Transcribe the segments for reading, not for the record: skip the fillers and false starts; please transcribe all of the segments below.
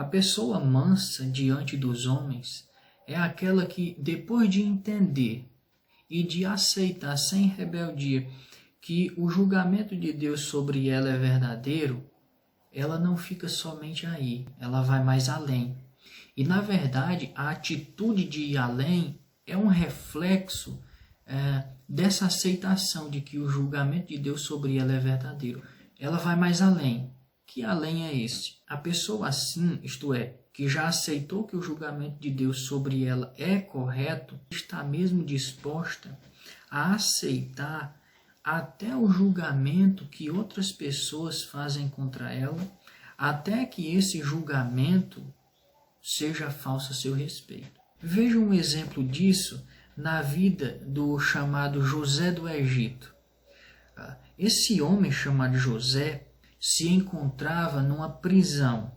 A pessoa mansa diante dos homens é aquela que, depois de entender e de aceitar sem rebeldia que o julgamento de Deus sobre ela é verdadeiro, ela não fica somente aí, ela vai mais além. E, na verdade, a atitude de ir além é um reflexo dessa aceitação de que o julgamento de Deus sobre ela é verdadeiro. Ela vai mais além. Que além é esse? A pessoa assim, isto é, que já aceitou que o julgamento de Deus sobre ela é correto, está mesmo disposta a aceitar até o julgamento que outras pessoas fazem contra ela, até que esse julgamento seja falso a seu respeito. Veja um exemplo disso na vida do chamado José do Egito. Esse homem chamado José se encontrava numa prisão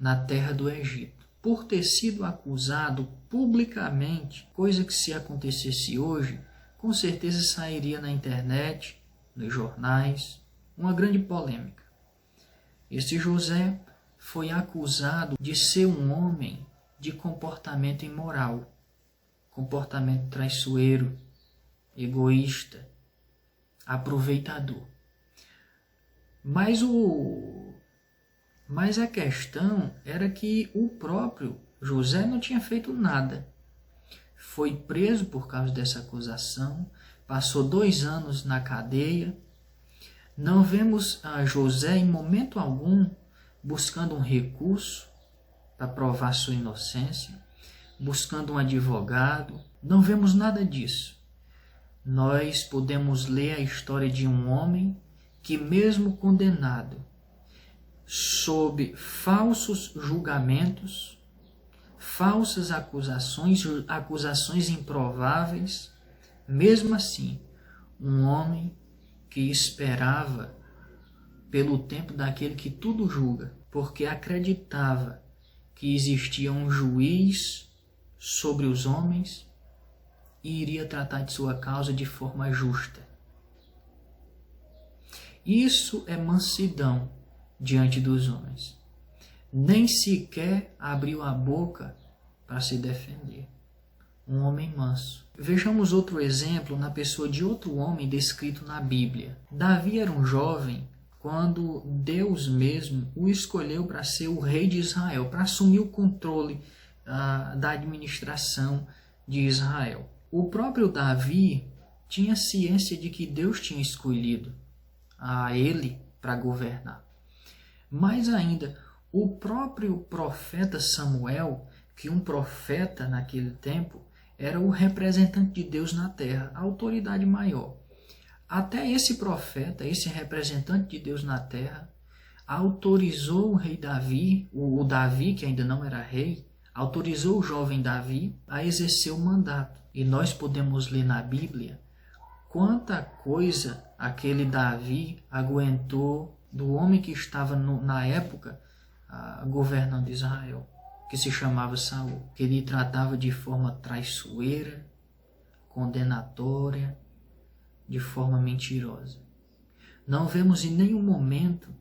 na terra do Egito, por ter sido acusado publicamente, coisa que se acontecesse hoje, com certeza sairia na internet, nos jornais, uma grande polêmica. Esse José foi acusado de ser um homem de comportamento imoral, comportamento traiçoeiro, egoísta, aproveitador. Mas a questão era que o próprio José não tinha feito nada. Foi preso por causa dessa acusação, passou 2 anos na cadeia. Não vemos a José em momento algum buscando um recurso para provar sua inocência, buscando um advogado. Não vemos nada disso. Nós podemos ler a história de um homem que, mesmo condenado, sob falsos julgamentos, falsas acusações improváveis, mesmo assim, um homem que esperava pelo tempo daquele que tudo julga, porque acreditava que existia um juiz sobre os homens e iria tratar de sua causa de forma justa. Isso é mansidão diante dos homens. Nem sequer abriu a boca para se defender. Um homem manso. Vejamos outro exemplo na pessoa de outro homem descrito na Bíblia. Davi era um jovem quando Deus mesmo o escolheu para ser o rei de Israel, para assumir o controle da administração de Israel. O próprio Davi tinha ciência de que Deus tinha escolhido a ele para governar. Mais ainda, o próprio profeta Samuel, que um profeta naquele tempo era o representante de Deus na terra, a autoridade maior. Até esse profeta, esse representante de Deus na terra, autorizou o rei Davi, o Davi, que ainda não era rei, autorizou o jovem Davi a exercer o mandato. E nós podemos ler na Bíblia quanta coisa aquele Davi aguentou do homem que estava na época governando Israel, que se chamava Saul, que ele tratava de forma traiçoeira, condenatória, de forma mentirosa. Não vemos em nenhum momento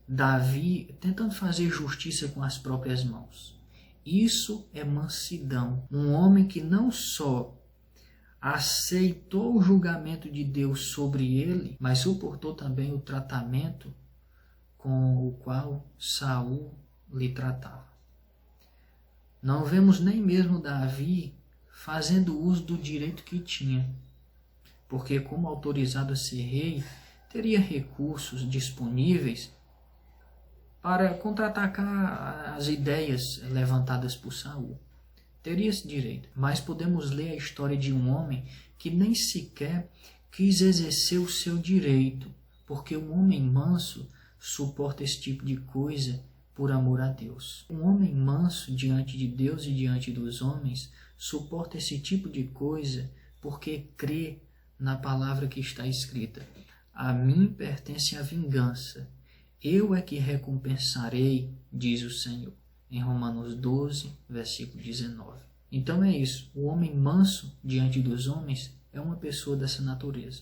Davi tentando fazer justiça com as próprias mãos. Isso é mansidão. Um homem que não só aceitou o julgamento de Deus sobre ele, mas suportou também o tratamento com o qual Saul lhe tratava. Não vemos nem mesmo Davi fazendo uso do direito que tinha, porque como autorizado a ser rei, teria recursos disponíveis para contra-atacar as ideias levantadas por Saul. Teria esse direito, mas podemos ler a história de um homem que nem sequer quis exercer o seu direito, porque um homem manso suporta esse tipo de coisa por amor a Deus. Um homem manso diante de Deus e diante dos homens suporta esse tipo de coisa porque crê na palavra que está escrita: a mim pertence a vingança, eu é que recompensarei, diz o Senhor. Em Romanos 12, versículo 19. Então é isso, o homem manso diante dos homens é uma pessoa dessa natureza.